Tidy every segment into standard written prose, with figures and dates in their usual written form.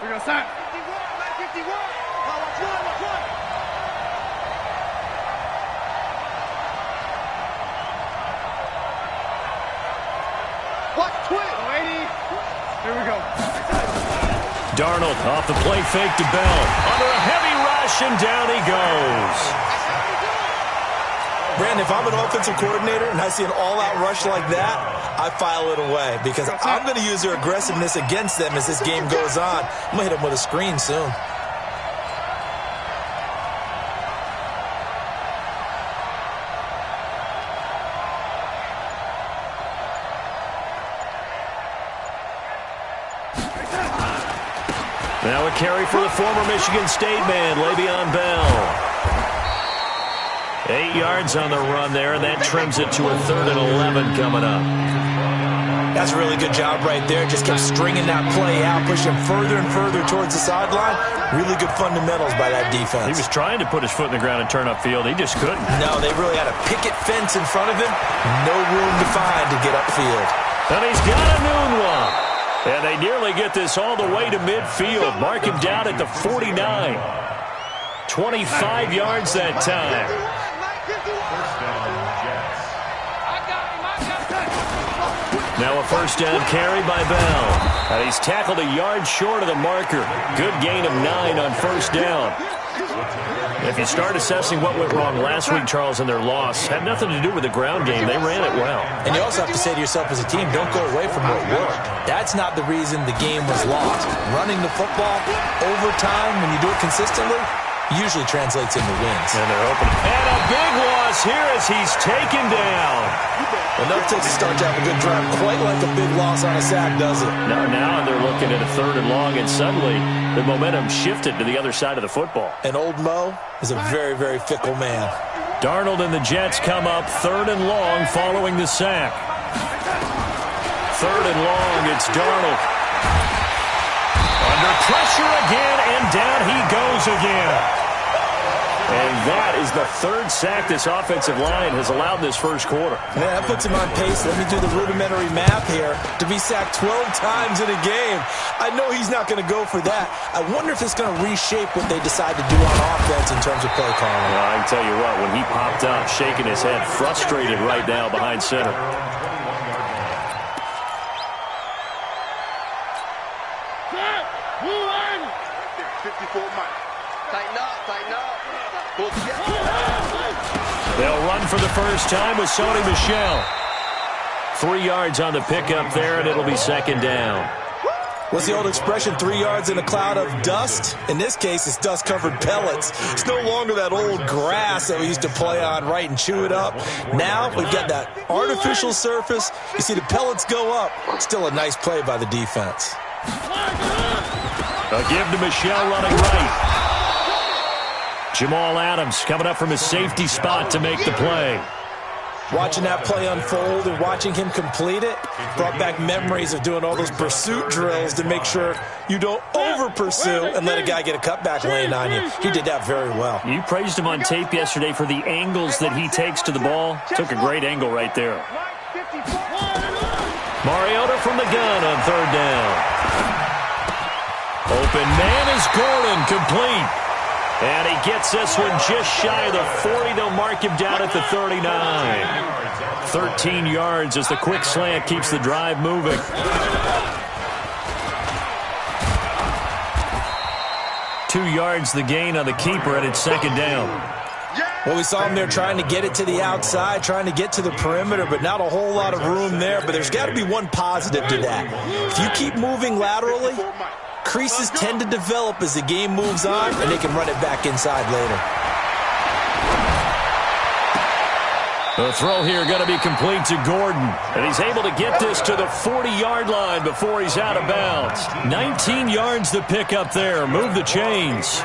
We go, start. Watch twin. Here we go. Darnold off the play fake to Bell. Under a heavy rush, and down he goes. Brandon, if I'm an offensive coordinator and I see an all-out rush like that, I file it away because I'm going to use their aggressiveness against them as this game goes on. I'm going to hit them with a screen soon. Now a carry for the former Michigan State man, Le'Veon Bell. 8 yards on the run there, and that trims it to a 3rd and 11 coming up. That's a really good job right there. Just kept stringing that play out, pushing further and further towards the sideline. Really good fundamentals by that defense. He was trying to put his foot in the ground and turn upfield. He just couldn't. No, they really had a picket fence in front of him. No room to find to get upfield. And he's got a noon one. And they nearly get this all the way to midfield. Mark him down at the 49. 25 yards that time. Now a first down carry by Bell. And he's tackled a yard short of the marker. Good gain of 9 on first down. If you start assessing what went wrong last week, Charles, in their loss, had nothing to do with the ground game. They ran it well. And you also have to say to yourself as a team, don't go away from what worked. That's not the reason the game was lost. Running the football over time, when you do it consistently, usually translates into wins. And they're opening. And a big loss here as he's taken down. Enough takes a start to have a good drive. Quite like a big loss on a sack, does it? Now they're looking at a 3rd and long, and suddenly the momentum shifted to the other side of the football. And old Mo is a very, very fickle man. Darnold and the Jets come up 3rd and long following the sack. 3rd and long, it's Darnold. Under pressure again, and down he goes again. And that is the 3rd sack this offensive line has allowed this first quarter. Man, that puts him on pace. Let me do the rudimentary math here. To be sacked 12 times in a game, I know he's not going to go for that. I wonder if it's going to reshape what they decide to do on offense in terms of play calling. Well, I can tell you what, when he popped up, shaking his head, frustrated right now behind center. They'll run for the first time with Sony Michel. 3 yards on the pickup there, and it'll be 2nd down. What's the old expression, 3 yards in a cloud of dust? In this case, it's dust-covered pellets. It's no longer that old grass that we used to play on, right, and chew it up. Now we've got that artificial surface. You see the pellets go up. Still a nice play by the defense. A give to Michel running right. Jamal Adams coming up from his safety spot to make the play. Watching that play unfold and watching him complete it brought back memories of doing all those pursuit drills to make sure you don't over-pursue and let a guy get a cutback lane on you. He did that very well. You praised him on tape yesterday for the angles that he takes to the ball. Took a great angle right there. Mariota from the gun on 3rd down. Open man is Gordon, complete. And he gets this one just shy of the 40. They'll mark him down at the 39. 13 yards as the quick slant keeps the drive moving. Two yards the gain on the keeper, and it's 2nd down. Well, we saw him there trying to get it to the outside, trying to get to the perimeter, but not a whole lot of room there. But there's got to be one positive to that. If you keep moving laterally, creases tend to develop as the game moves on, and they can run it back inside later. The throw here going to be complete to Gordon. And he's able to get this to the 40-yard line before he's out of bounds. 19 yards to pick up there. Move the chains.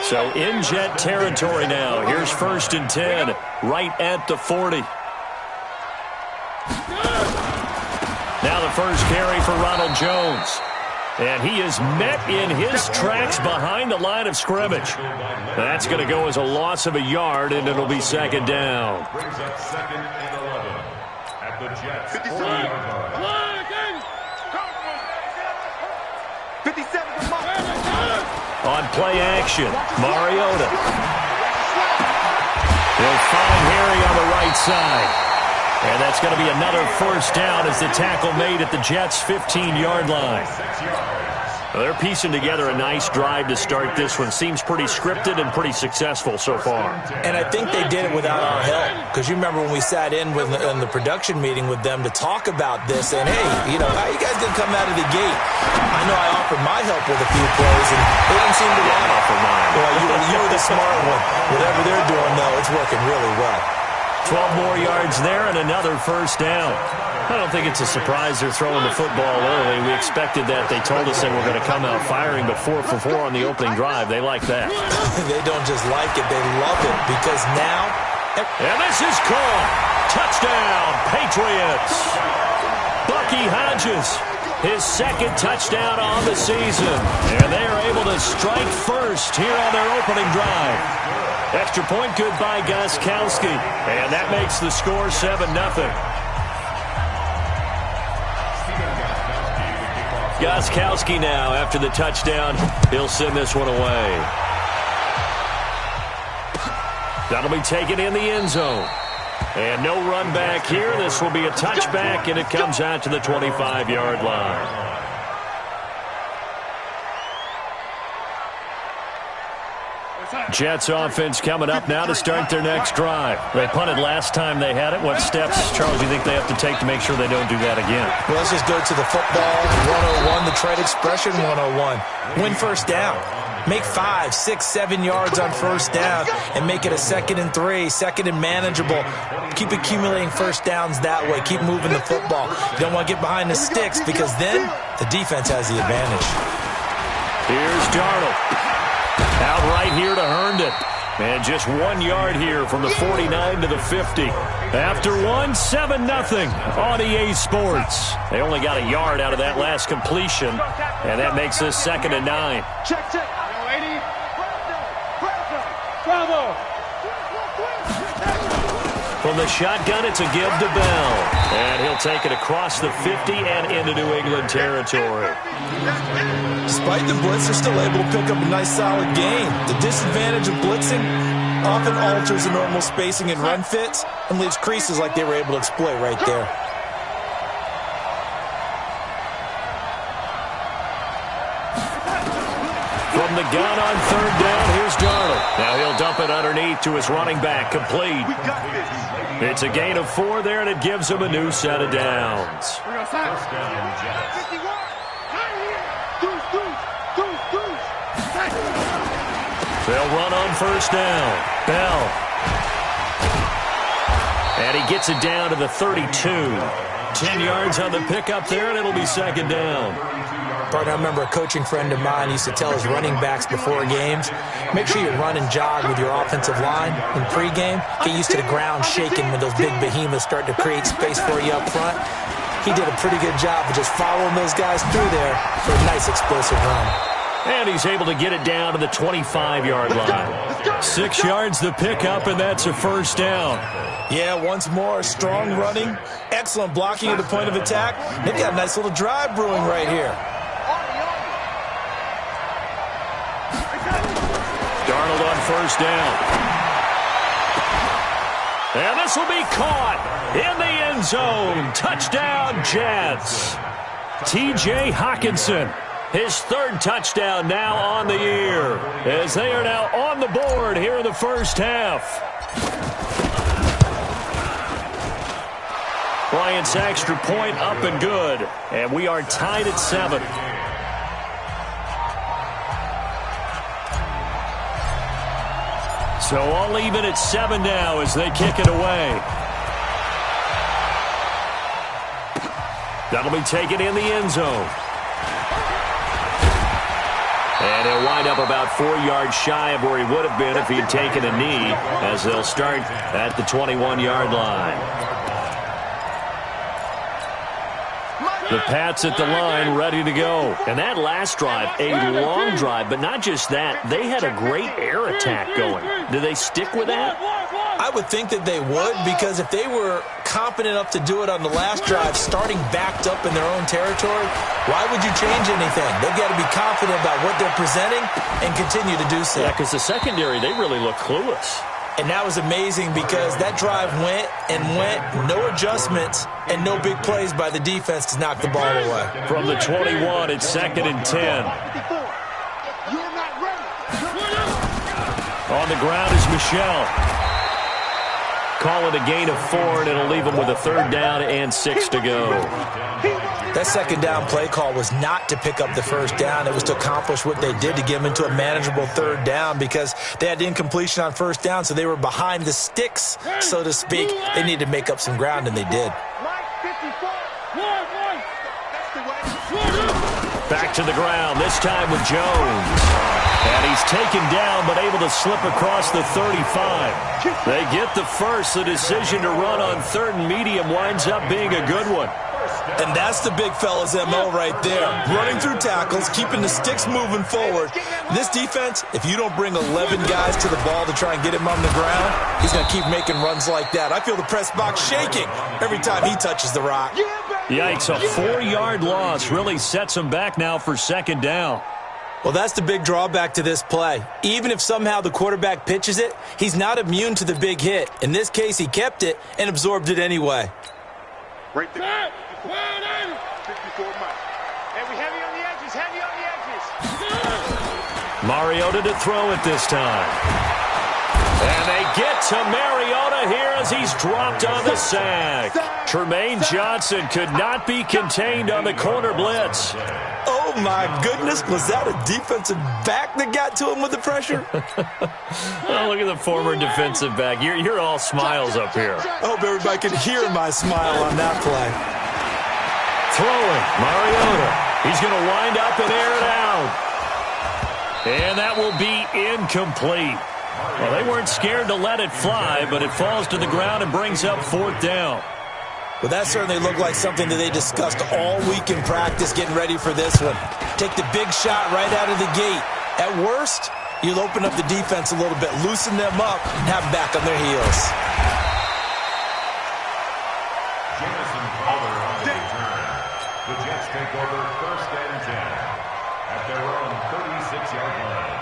So in Jet territory now. Here's 1st and 10, right at the 40. Now the first carry for Ronald Jones. And he is met in his tracks behind the line of scrimmage. That's going to go as a loss of a yard, and it'll be 2nd down. Brings up 2nd and 11 at the Jets. 40. On play action, Mariota. He'll find Harry on the right side. And that's going to be another first down as the tackle made at the Jets' 15-yard line. Well, they're piecing together a nice drive to start this one. Seems pretty scripted and pretty successful so far. And I think they did it without our help. Because you remember when we sat in the production meeting with them to talk about this, and hey, how you guys didn't come out of the gate? I know I offered my help with a few plays, and they didn't seem to want it. Well, you were the smart one. Whatever they're doing, though, it's working really well. 12 more yards there and another first down. I don't think it's a surprise they're throwing the football early. We expected that. They told us they were going to come out firing, but 4 for 4 on the opening drive. They like that. They don't just like it. They love it because now... And this is caught. Touchdown, Patriots. Bucky Hodges, his second touchdown on the season. And they are able to strike first here on their opening drive. Extra point good by Gostkowski. And that makes the score 7-0. Gostkowski now, after the touchdown, he'll send this one away. That'll be taken in the end zone. And no run back here. This will be a touchback, and it comes out to the 25-yard line. Jets offense coming up now to start their next drive. They punted last time they had it. What steps, Charles, do you think they have to take to make sure they don't do that again? Well, let's just go to the football 101, the trade expression 101. Win first down. Make 5, 6, 7 yards on first down and make it a 2nd and 3, 2nd and manageable. Keep accumulating first downs that way. Keep moving the football. You don't want to get behind the sticks because then the defense has the advantage. Here's Darnold. Out right here to Herndon. And just 1 yard here from the 49 to the 50. After 7-0 on EA Sports. They only got a yard out of that last completion. And that makes this 2nd and 9. Check. Bravo. From the shotgun, it's a give to Bell. And he'll take it across the 50 and into New England territory. Despite the blitz, they're still able to pick up a nice, solid gain. The disadvantage of blitzing often alters the normal spacing and run fits and leaves creases like they were able to exploit right there. From the gun on 3rd down, here's Darnold. Now he'll dump it underneath to his running back, complete. It's a gain of 4 there, and it gives him a new set of downs. They'll run on first down. Bell. And he gets it down to the 32. 10 yards on the pickup there, and it'll be 2nd down. Partner, I remember a coaching friend of mine used to tell his running backs before games, make sure you run and jog with your offensive line in pregame. Get used to the ground shaking when those big behemoths start to create space for you up front. He did a pretty good job of just following those guys through there for a nice explosive run. And he's able to get it down to the 25-yard line. 6 yards the pickup, and that's a first down. Yeah, once more, strong running, excellent blocking at the point of attack. They've got a nice little drive brewing right here. Darnold on first down. And this will be caught in the end zone. Touchdown, Jets. T.J. Hockenson. His 3rd touchdown now on the year, as they are now on the board here in the first half. Bryant's extra point up and good, and we are tied at 7. So all even at 7 now as they kick it away. That'll be taken in the end zone. And he'll wind up about 4 yards shy of where he would have been if he had taken a knee, as they'll start at the 21-yard line. The Pats at the line, ready to go. And that last drive, a long drive, but not just that. They had a great air attack going. Do they stick with that? I would think that they would, because if they were confident enough to do it on the last drive, starting backed up in their own territory, why would you change anything? They've got to be confident about what they're presenting and continue to do so. Yeah, because the secondary, they really look clueless. And that was amazing because that drive went and went, no adjustments, and no big plays by the defense to knock the ball away. From the 21, it's 2nd and 10. On the ground is Michel. Call it a gain of 4, and it'll leave him with a 3rd down and 6 to go. That 2nd down play call was not to pick up the 1st down. It was to accomplish what they did, to get them into a manageable 3rd down, because they had the incompletion on 1st down, so they were behind the sticks, so to speak. They needed to make up some ground, and they did. Back to the ground, this time with Jones. And he's taken down, but able to slip across the 35. They get the first. The decision to run on 3rd and medium winds up being a good one. And that's the big fella's MO right there. Running through tackles, keeping the sticks moving forward. This defense, if you don't bring 11 guys to the ball to try and get him on the ground, he's going to keep making runs like that. I feel the press box shaking every time he touches the rock. Yikes, a 4-yard loss really sets him back now for 2nd down. Well, that's the big drawback to this play. Even if somehow the quarterback pitches it, he's not immune to the big hit. In this case, he kept it and absorbed it anyway. Right there. 54 miles. And we heavy on the edges, heavy on the edges. Mariota to throw it this time. And they get to Mariota here as he's dropped on the sack. Tremaine Johnson could not be contained on the corner blitz. Oh, my goodness. Was that a defensive back that got to him with the pressure? Oh, look at the former defensive back. You're all smiles up here. I hope everybody can hear my smile on that play. Throwing, Mariota. He's going to wind up and air it out. And that will be incomplete. Well, they weren't scared to let it fly, but it falls to the ground and brings up 4th down. Well, that certainly looked like something that they discussed all week in practice, getting ready for this one. Take the big shot right out of the gate. At worst, you'll open up the defense a little bit, loosen them up, and have them back on their heels. Jamison Crowder on the return. The Jets take over 1st and 10 at their own 36-yard line.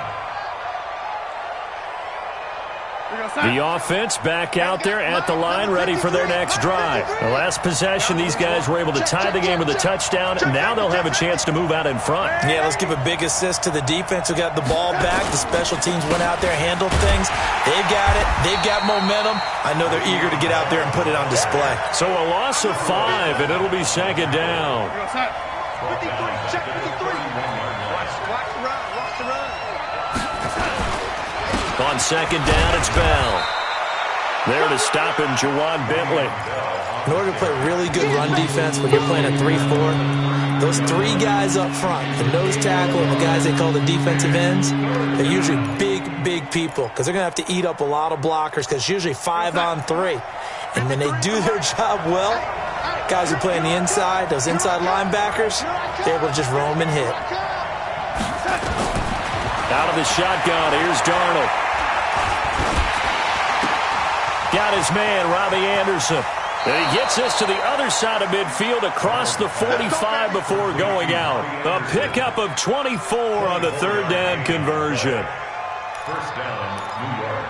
The offense back out there at the line, ready for their next drive. The last possession, these guys were able to tie the game with a touchdown. Now they'll have a chance to move out in front. Yeah, let's give a big assist to the defense who got the ball back. The special teams went out there, handled things. They've got it. They've got momentum. I know they're eager to get out there and put it on display. So a loss of 5, and it'll be 2nd down. 53, check 53. Watch the run, watch the run. On 2nd down, it's Bell. There to stop him, Juwan Bentley. In order to play really good run defense when you're playing a 3-4, those 3 guys up front, the nose tackle and the guys they call the defensive ends, they're usually big people because they're going to have to eat up a lot of blockers because it's usually 5 on 3. And when they do their job well, guys who play on the inside, those inside linebackers, they're able to just roam and hit. Out of the shotgun, here's Darnold. Got his man, Robbie Anderson. And he gets this to the other side of midfield across the 45 before going out. A pickup of 24 on the 3rd down conversion. 1st down, New York.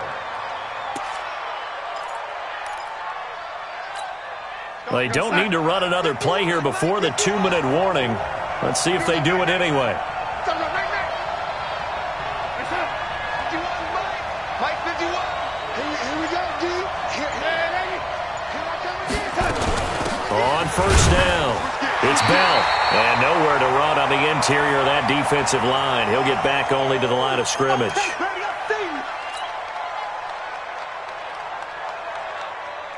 They don't need to run another play here before the 2-minute warning. Let's see if they do it anyway. On 1st down, it's Bell. And nowhere to run on the interior of that defensive line. He'll get back only to the line of scrimmage.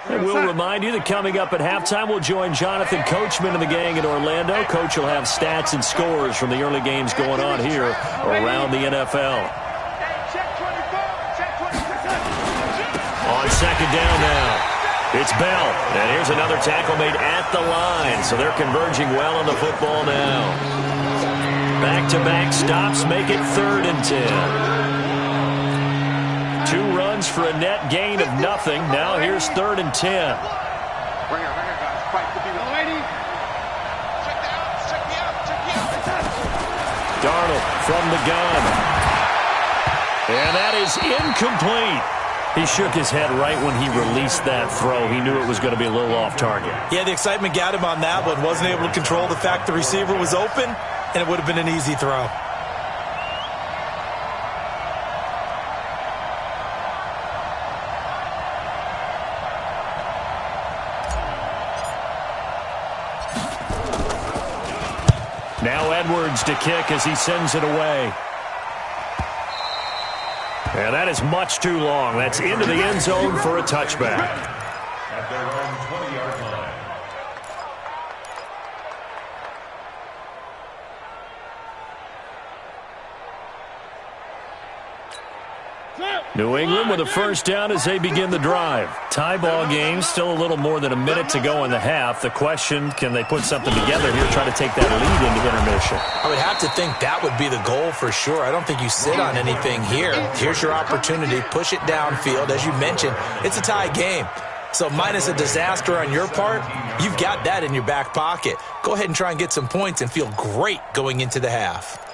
And we'll remind you that coming up at halftime, we'll join Jonathan Coachman and the gang in Orlando. Coach will have stats and scores from the early games going on here around the NFL. On 2nd down now, it's Bell. And here's another tackle made at the line. So they're converging well on the football now. Back-to-back stops make it 3rd and 10. 2 runs for a net gain of nothing. Now here's 3rd and 10. Bring her, guys. Fight to be the lady. Check me out. Darnold from the gun. And that is incomplete. He shook his head right when he released that throw. He knew it was going to be a little off target. Yeah, the excitement got him on that one. Wasn't able to control the fact the receiver was open, and it would have been an easy throw. Now Edwards to kick as he sends it away. And that is much too long. That's into the end zone for a touchback. At their own 20-yard line. New England with a first down as they begin the drive. Tie ball game, still a little more than a minute to go in the half. The question, can they put something together here, try to take that lead into intermission? I would have to think that would be the goal for sure. I don't think you sit on anything here. Here's your opportunity. Push it downfield. As you mentioned, it's a tie game. So minus a disaster on your part, you've got that in your back pocket. Go ahead and try and get some points and feel great going into the half.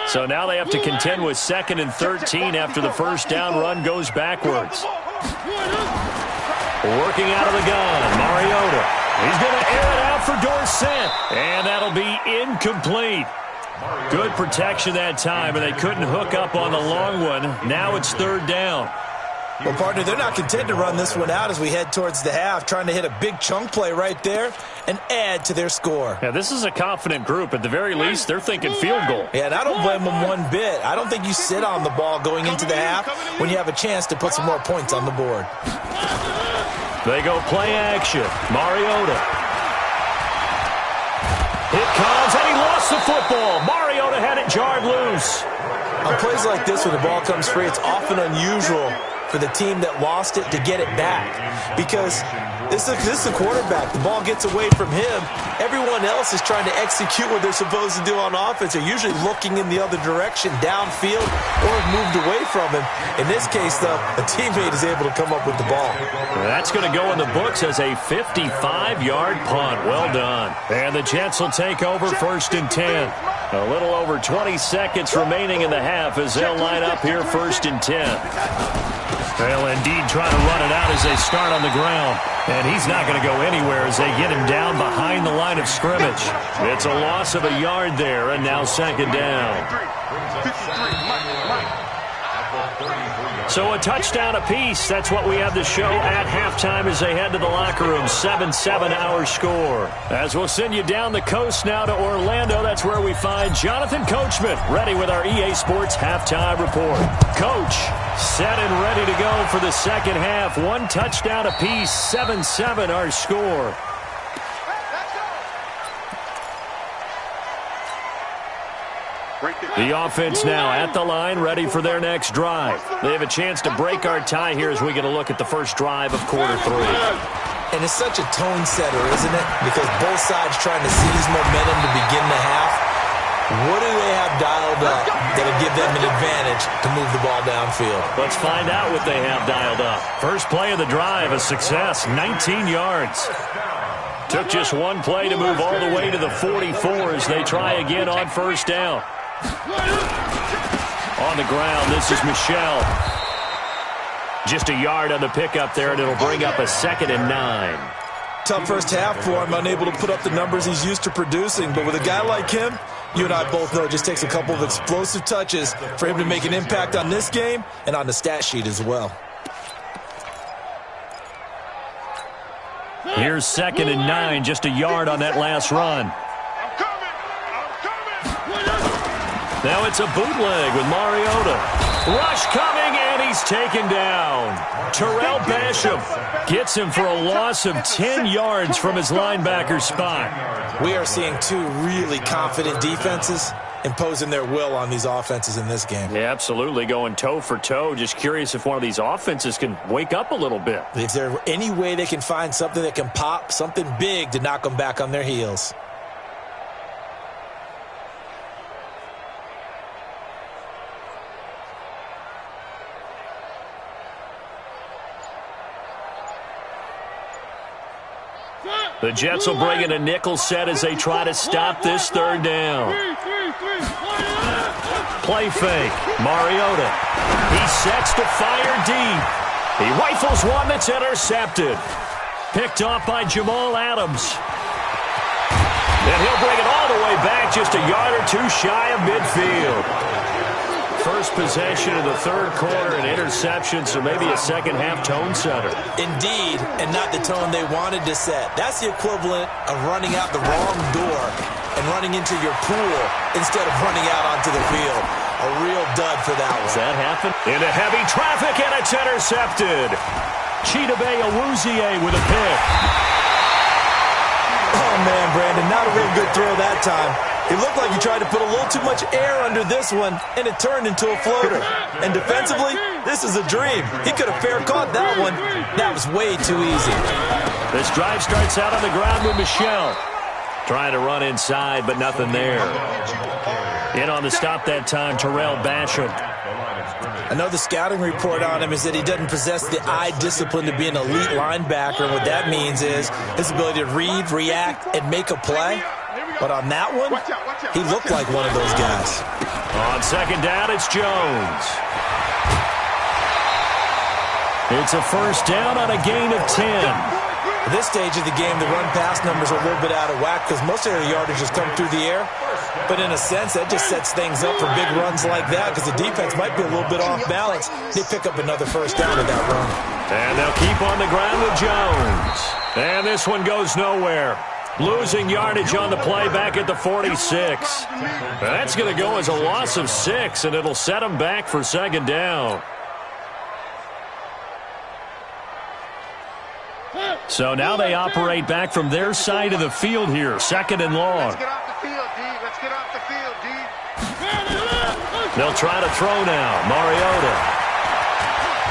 So now they have to contend with 2nd and 13 after the first down run goes backwards. Working out of the gun, Mariota. He's going to air it out for Dorsett. And that'll be incomplete. Good protection that time, and they couldn't hook up on the long one. Now it's 3rd down. Well, partner, they're not content to run this one out as we head towards the half, trying to hit a big chunk play right there and add to their score. Yeah, this is a confident group. At the very least, they're thinking field goal. Yeah, and I don't blame them one bit. I don't think you sit on the ball going into the half when you have a chance to put some more points on the board. They go play action. Mariota. It comes, and he lost the football. Mariota had it jarred loose. On plays like this, when the ball comes free, it's often unusual for the team that lost it to get it back, because this is the quarterback. The ball gets away from him. Everyone else is trying to execute what they're supposed to do on offense. They're usually looking in the other direction, downfield, or have moved away from him. In this case, though, a teammate is able to come up with the ball. That's going to go in the books as a 55-yard punt. Well done. And the Jets will take over 1st and 10. A little over 20 seconds remaining in the half as they'll line up here 1st and 10. They'll indeed try to run it out as they start on the ground. And he's not going to go anywhere as they get him down behind the line of scrimmage. It's a loss of a yard there, and now 2nd down. So a touchdown apiece. That's what we have to show at halftime as they head to the locker room. 7-7 our score. As we'll send you down the coast now to Orlando, that's where we find Jonathan Coachman ready with our EA Sports halftime report. Coach, set and ready to go for the second half. 1 touchdown apiece. 7-7 our score. The offense now at the line, ready for their next drive. They have a chance to break our tie here as we get a look at the first drive of quarter 3. And it's such a tone setter, isn't it? Because both sides trying to seize momentum to begin the half. What do they have dialed up that'll give them an advantage to move the ball downfield? Let's find out what they have dialed up. First play of the drive, a success, 19 yards. Took just 1 play to move all the way to the 44 as they try again on 1st down. On the ground, this is Michel. Just a yard on the pickup there, and it'll bring up a 2nd and 9. Tough first half for him, unable to put up the numbers he's used to producing. But with a guy like him, you and I both know it just takes a couple of explosive touches for him to make an impact on this game and on the stat sheet as well. Here's 2nd and 9, just a yard on that last run. Now it's a bootleg with Mariota. Rush coming, and he's taken down. Terrell Basham gets him for a loss of 10 yards from his linebacker spot. We are seeing 2 really confident defenses imposing their will on these offenses in this game. Yeah, absolutely, going toe for toe. Just curious if one of these offenses can wake up a little bit. Is there any way they can find something that can pop, something big to knock them back on their heels? The Jets will bring in a nickel set as they try to stop this third down. Play fake. Mariota. He sets to fire deep. He rifles one that's intercepted. Picked off by Jamal Adams. And he'll bring it all the way back just a yard or two shy of midfield. First possession of the third quarter, an interception, so maybe a second-half tone setter. Indeed, and not the tone they wanted to set. That's the equivalent of running out the wrong door and running into your pool instead of running out onto the field. A real dud for that one. Does that happen? Into heavy traffic, and it's intercepted. Chidobe Awuzie with a pick. Oh, man, Brandon, not a real good throw that time. It looked like he tried to put a little too much air under this one, and it turned into a floater. And defensively, this is a dream. He could have fair caught that one. That was way too easy. This drive starts out on the ground with Michel. Trying to run inside, but nothing there. In on the stop that time, Terrell Basham. I know the scouting report on him is that he doesn't possess the eye discipline to be an elite linebacker. And what that means is his ability to read, react, and make a play. But on that one, he looked like one of those guys. On second down, it's Jones. It's a first down on a gain of 10. At this stage of the game, the run-pass numbers are a little bit out of whack because most of their yardage has come through the air. But in a sense, that just sets things up for big runs like that because the defense might be a little bit off balance. They pick up another first down with that run. And they'll keep on the ground with Jones. And this one goes nowhere. Losing yardage on the play back at the 46. That's going to go as a loss of 6, and it'll set them back for second down. So now they operate back from their side of the field here, second and long. Let's get off the field, D. Let's get off the field, D. They'll try to throw now. Mariota.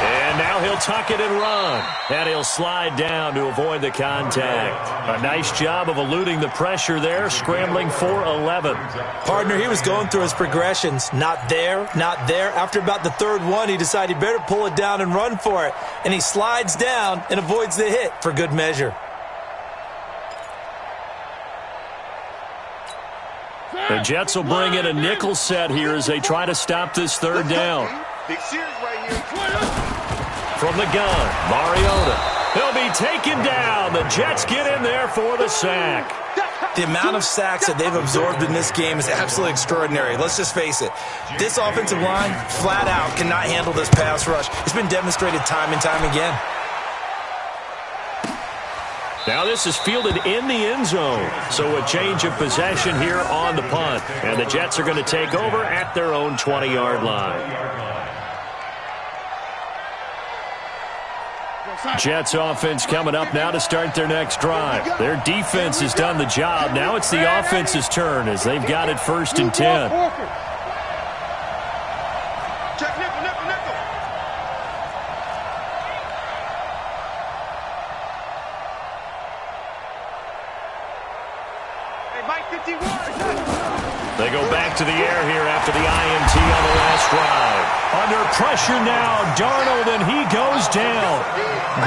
And now he'll tuck it and run. And he'll slide down to avoid the contact. A nice job of eluding the pressure there, scrambling for 11. Partner, he was going through his progressions. Not there, not there. After about the third one, he decided he better pull it down and run for it. And he slides down and avoids the hit for good measure. The Jets will bring in a nickel set here as they try to stop this third down. Big series right here. From the gun, Mariota. He'll be taken down. The Jets get in there for the sack. The amount of sacks that they've absorbed in this game is absolutely extraordinary. Let's just face it. This offensive line, flat out, cannot handle this pass rush. It's been demonstrated time and time again. Now this is fielded in the end zone. So a change of possession here on the punt. And the Jets are going to take over at their own 20-yard line. Jets offense coming up now to start their next drive. Their defense has done the job. Now it's the offense's turn as they've got it first and 10. Check nickel, nickel, nickel. Hey, Mike 51. They go back to the air here after the INT on the last drive. Under pressure now, Darnold, and he goes down.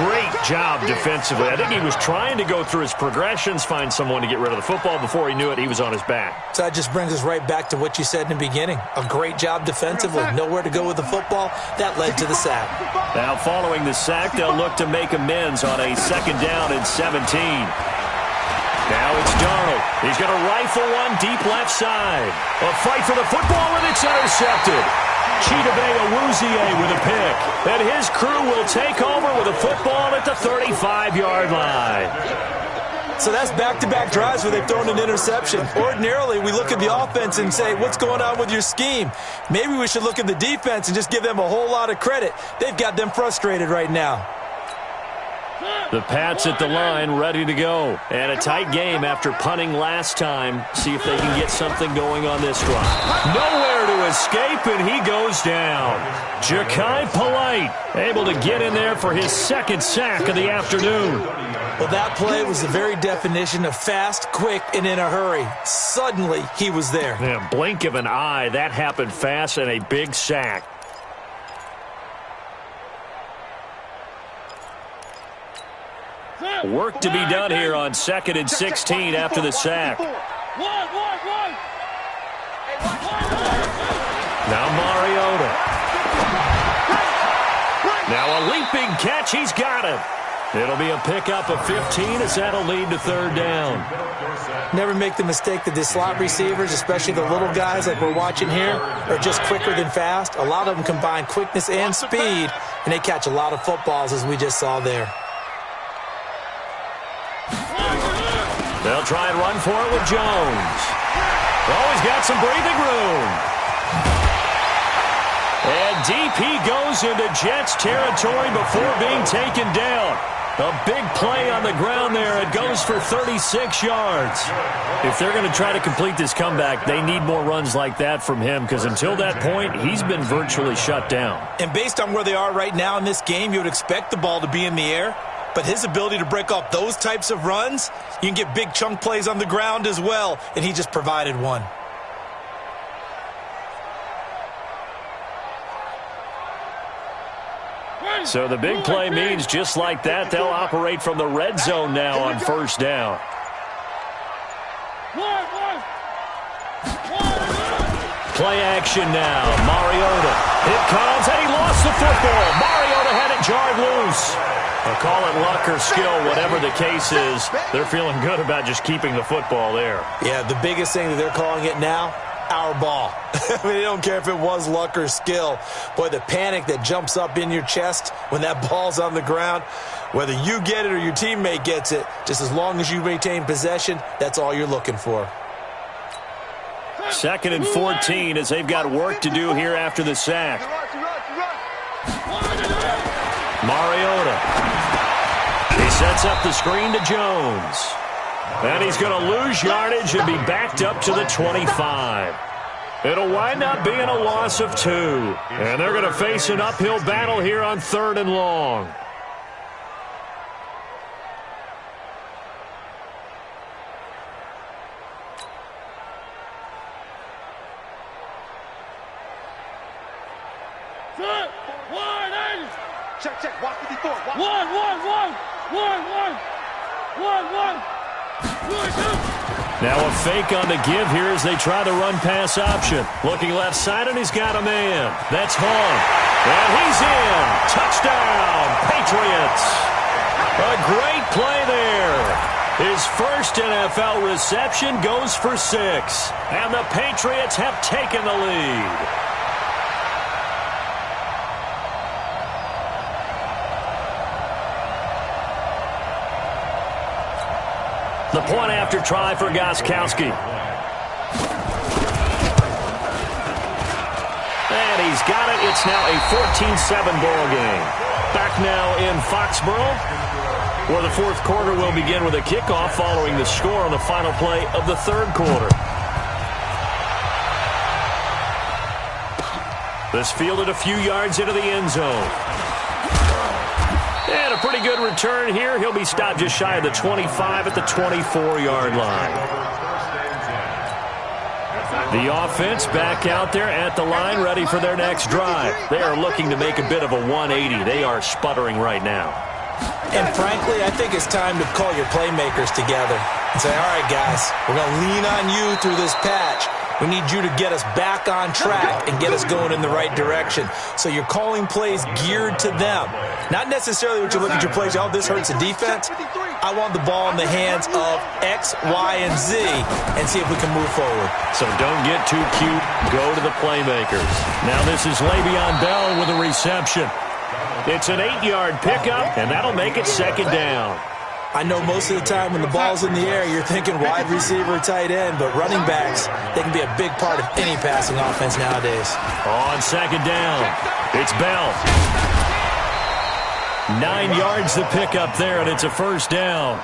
Great job defensively. I think he was trying to go through his progressions, find someone to get rid of the football. Before he knew it, he was on his back. So that just brings us right back to what you said in the beginning. A great job defensively. Nowhere to go with the football. That led to the sack. Now following the sack, they'll look to make amends on a second down and 17. Now it's Darnold. He's going to rifle one deep left side. A fight for the football, and it's intercepted. Chidobe Awuzie with a pick. And his crew will take over with a football at the 35-yard line. So that's back-to-back drives where they've thrown an interception. Ordinarily, we look at the offense and say, what's going on with your scheme? Maybe we should look at the defense and just give them a whole lot of credit. They've got them frustrated right now. The Pats at the line, ready to go. And a tight game after punting last time. See if they can get something going on this drive. Nowhere to escape, and he goes down. Jachai Polite able to get in there for his second sack of the afternoon. Well, that play was the very definition of fast, quick, and in a hurry. Suddenly, he was there. Yeah, blink of an eye, that happened fast, and a big sack. work to be done here on 2nd and 16 after the sack. Now Mariota. Now a leaping catch. He's got it. It'll be a pickup of 15 as that'll lead to 3rd down. Never make the mistake that the slot receivers, especially the little guys like we're watching here, are just quicker than fast. A lot of them combine quickness and speed, and they catch a lot of footballs as we just saw there. They'll try and run for it with Jones. Oh, he's got some breathing room. And deep he goes into Jets territory before being taken down. A big play on the ground there. It goes for 36 yards. If they're going to try to complete this comeback, they need more runs like that from him because until that point, he's been virtually shut down. And based on where they are right now in this game, you would expect the ball to be in the air. But his ability to break off those types of runs, you can get big chunk plays on the ground as well, and he just provided one. So the big play means just like that, they'll operate from the red zone now on 1st down. Play action now. Mariota. It comes, and he lost the football. Mariota had it jarred loose. They'll call it luck or skill, whatever the case is. They're feeling good about just keeping the football there. Yeah, the biggest thing that they're calling it now, our ball. I mean, they don't care if it was luck or skill. Boy, the panic that jumps up in your chest when that ball's on the ground, whether you get it or your teammate gets it, just as long as you maintain possession, that's all you're looking for. 2nd and 14 as they've got work to do here after the sack. Mariota. He sets up the screen to Jones. And he's going to lose yardage and be backed up to the 25. It'll wind up being a loss of 2. And they're going to face an uphill battle here on 3rd and long. Check. Watch 54. One. Now a fake on the give here as they try the run-pass option. Looking left side, and he's got a man. That's Hunt. And he's in. Touchdown, Patriots. A great play there. His first NFL reception goes for 6. And the Patriots have taken the lead. The point after try for Gostkowski. And he's got it. It's now a 14-7 ball game. Back now in Foxborough, where the 4th quarter will begin with a kickoff following the score on the final play of the 3rd quarter. This fielded a few yards into the end zone. And a pretty good return here. He'll be stopped just shy of the 25 at the 24-yard line. The offense back out there at the line, ready for their next drive. They are looking to make a bit of a 180. They are sputtering right now. And frankly, I think it's time to call your playmakers together and say, all right, guys, we're going to lean on you through this patch. We need you to get us back on track and get us going in the right direction. So you're calling plays geared to them. Not necessarily what you look at your plays, oh, this hurts the defense. I want the ball in the hands of X, Y, and Z and see if we can move forward. So don't get too cute. Go to the playmakers. Now this is Le'Veon Bell with a reception. It's an 8-yard pickup, and that'll make it 2nd down. I know most of the time when the ball's in the air, you're thinking wide receiver, tight end, but running backs, they can be a big part of any passing offense nowadays. On 2nd down, it's Bell. 9 yards to pick up there, and it's a 1st down.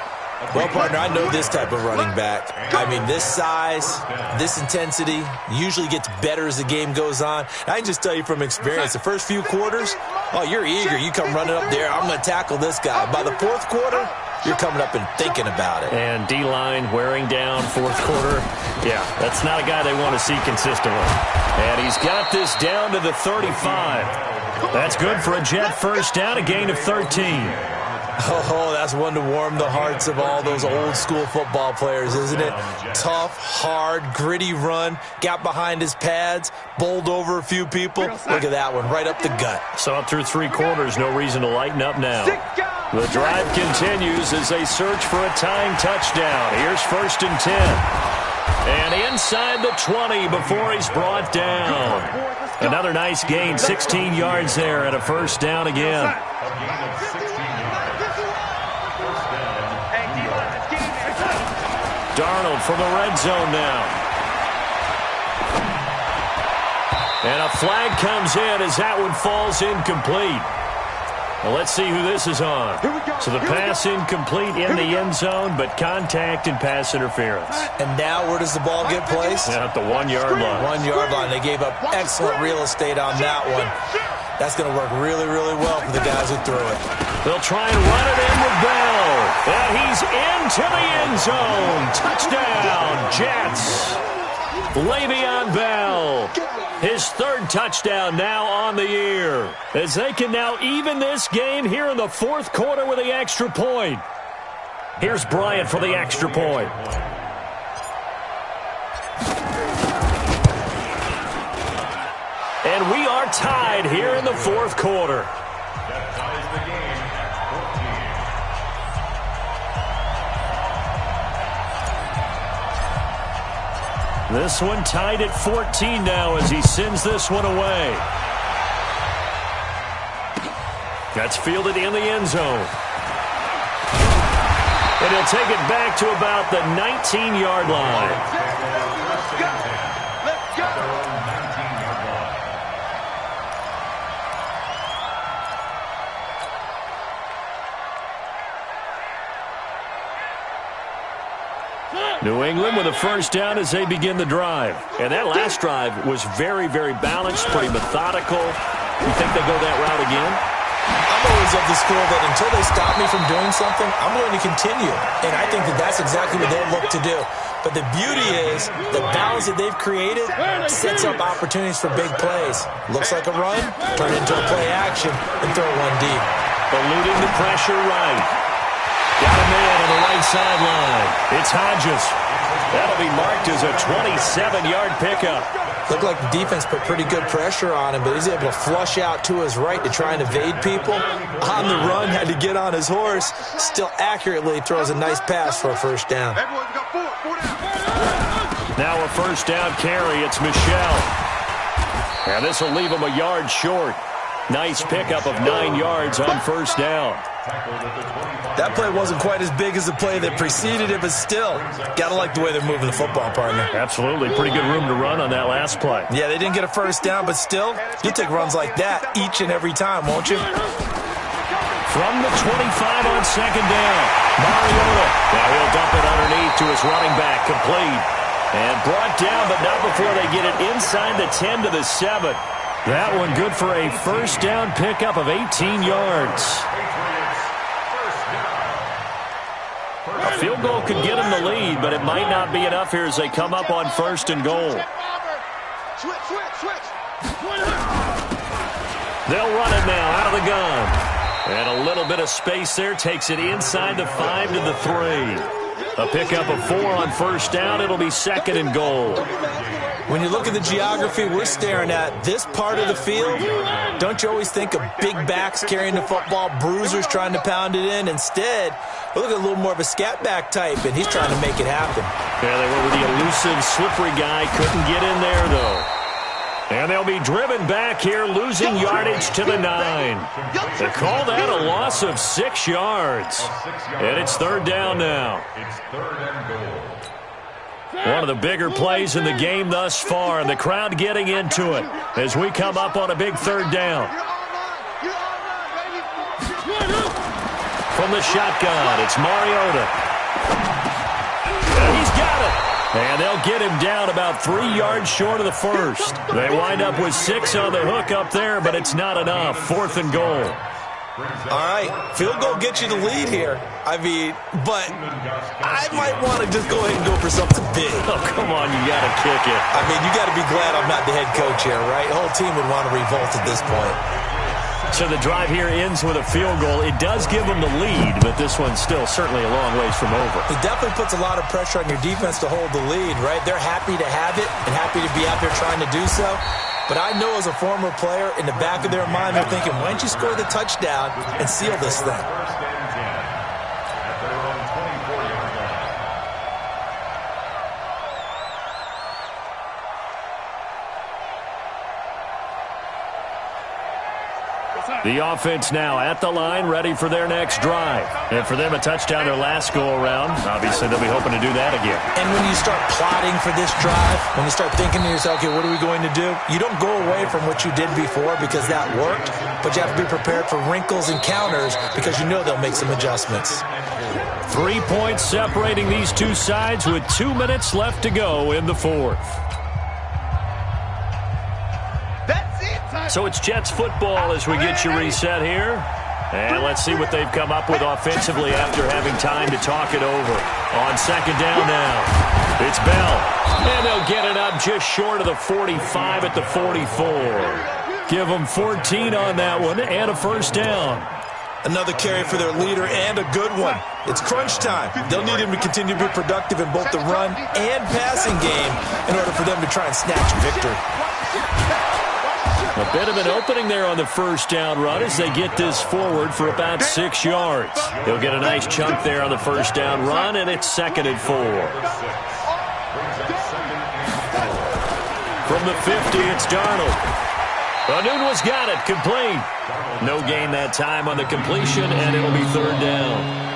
Well, partner, I know this type of running back. I mean, this size, this intensity usually gets better as the game goes on. I can just tell you from experience, the first few quarters, oh, you're eager. You come running up there, I'm going to tackle this guy. By the 4th quarter, you're coming up and thinking about it. And D-line wearing down 4th quarter. Yeah, that's not a guy they want to see consistently. And he's got this down to the 35. That's good for a Jet 1st down, a gain of 13. Oh, that's one to warm the hearts of all those old-school football players, isn't it? Tough, hard, gritty run, got behind his pads, bowled over a few people. Look at that one, right up the gut. So up through 3 quarters, no reason to lighten up now. The drive continues as they search for a tying touchdown. Here's 1st and 10. And inside the 20 before he's brought down. Another nice gain, 16 yards there and a 1st down again. Darnold from the red zone now. And a flag comes in as that one falls incomplete. Well, let's see who this is on. So the pass incomplete in the end zone, but contact and pass interference. And now where does the ball get placed? Yeah, at the 1-yard line. 1-yard line. They gave up excellent real estate on that one. That's going to work really, really well for the guys who threw it. They'll try and run it in with Bell. And he's into the end zone. Touchdown, Jets. Le'Veon Bell. His 3rd touchdown now on the year. As they can now even this game here in the 4th quarter with the extra point. Here's Bryant for the extra point. And we are tied here in the 4th quarter. That ties the game at 14. This one tied at 14 now as he sends this one away. That's fielded in the end zone. And he'll take it back to about the 19-yard line. New England with a 1st down as they begin the drive. And that last drive was very, very balanced, pretty methodical. You think they go that route again? I'm always of the school that until they stop me from doing something, I'm going to continue. And I think that that's exactly what they'll look to do. But the beauty is the balance that they've created sets up opportunities for big plays. Looks like a run, turn it into a play action, and throw one deep. Eluding the pressure right. Got a man on the right sideline. It's Hodges. That'll be marked as a 27-yard pickup. Looked like the defense put pretty good pressure on him, but he's able to flush out to his right to try and evade people. On the run, had to get on his horse. Still accurately throws a nice pass for a 1st down. Now a 1st down carry. It's Michel. And this will leave him a yard short. Nice pickup of 9 yards on 1st down. That play wasn't quite as big as the play that preceded it, but still, got to like the way they're moving the football, partner. Absolutely. Pretty good room to run on that last play. Yeah, they didn't get a 1st down, but still, you'll take runs like that each and every time, won't you? From the 25 on 2nd down, Mariota. Now he'll dump it underneath to his running back, complete. And brought down, but not before they get it inside the 10 to the 7. That one good for a 1st down pickup of 18 yards. A field goal could get them the lead, but it might not be enough here as they come up on 1st and goal. They'll run it now out of the gun. And a little bit of space there takes it inside the 5 to the 3. A pickup of 4 on 1st down. It'll be 2nd and goal. When you look at the geography we're staring at, this part of the field, don't you always think of big backs carrying the football, bruisers trying to pound it in? Instead, we look at a little more of a scat back type, and he's trying to make it happen. Yeah, they went with the elusive, slippery guy. Couldn't get in there, though. And they'll be driven back here, losing yardage to the 9. They call that a loss of 6 yards. And it's 3rd down now. It's 3rd and goal. One of the bigger plays in the game thus far, and the crowd getting into it as we come up on a big 3rd down. From the shotgun, it's Mariota. And he's got it. And they'll get him down about 3 yards short of the 1st. They wind up with 6 on the hook up there, but it's not enough. 4th and goal. All right, field goal gets you the lead here. I mean, but I might want to just go ahead and go for something big. Oh, come on, you got to kick it. I mean, you got to be glad I'm not the head coach here, right? The whole team would want to revolt at this point. So the drive here ends with a field goal. It does give them the lead, but this one's still certainly a long ways from over. It definitely puts a lot of pressure on your defense to hold the lead, right? They're happy to have it and happy to be out there trying to do so. But I know as a former player, in the back of their mind, they're thinking, why don't you score the touchdown and seal this thing? First and 10 at their own 24-yard line. The offense now at the line, ready for their next drive. And for them, a touchdown their last go-around. Obviously, they'll be hoping to do that again. And when you start plotting for this drive, when you start thinking to yourself, okay, what are we going to do? You don't go away from what you did before because that worked, but you have to be prepared for wrinkles and counters because you know they'll make some adjustments. 3 points separating these two sides with 2 minutes left to go in the fourth. So it's Jets football as we get you reset here. And let's see what they've come up with offensively after having time to talk it over. On second down now, it's Bell. And they'll get it up just short of the 45 at the 44. Give them 14 on that one and a first down. Another carry for their leader and a good one. It's crunch time. They'll need him to continue to be productive in both the run and passing game in order for them to try and snatch victory. A bit of an opening there on the first down run as they get this forward for about 6 yards. He'll get a nice chunk there on the first down run, and it's 2nd and 4. From the 50, it's Darnold. Anunwa's got it, complete. No gain that time on the completion, and it'll be 3rd down.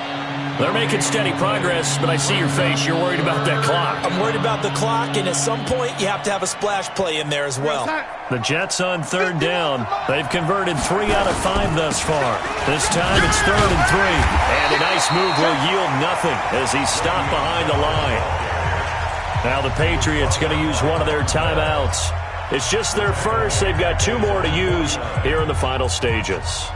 They're making steady progress, but I see your face. You're worried about that clock. I'm worried about the clock, and at some point, you have to have a splash play in there as well. The Jets on 3rd down. They've converted 3 out of 5 thus far. This time it's 3rd and 3. And a nice move will yield nothing as he's stopped behind the line. Now the Patriots going to use one of their timeouts. It's just their first. They've got 2 more to use here in the final stages.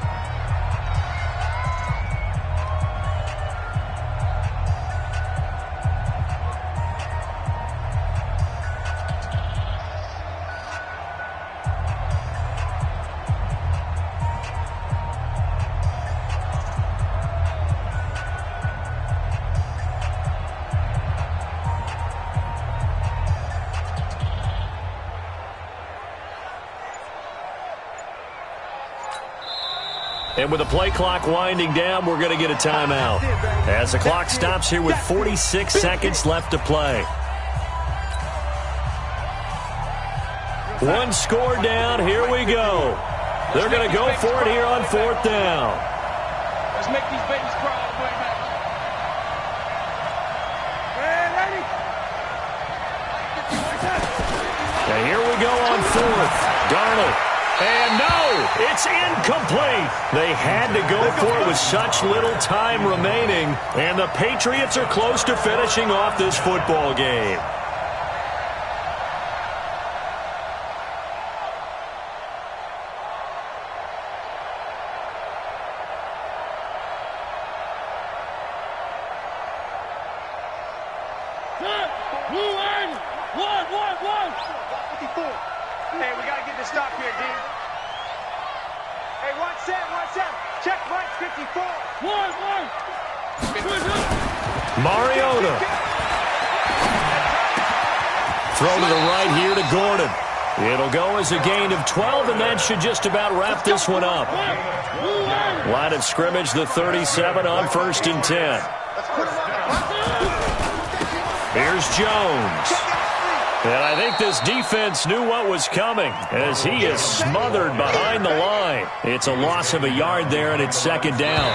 And with the play clock winding down, we're going to get a timeout. As the clock stops here with 46 seconds left to play. 1 score down, here we go. They're going to go for it here on 4th down. Let's make these babies cry all the way back. And here we go on 4th. Darnold. And no, it's incomplete. They had to go for it with such little time remaining. And the Patriots are close to finishing off this football game. Hey, we got to get this stop here, D. Hey, 1 set. Check right, 54. 1. Mariota. Throw to the right here to Gordon. It'll go as a gain of 12, and that should just about wrap this one up. Line of scrimmage, the 37 on 1st and 10. Here's Jones. And I think this defense knew what was coming as he is smothered behind the line. It's a loss of a yard there, and it's 2nd down.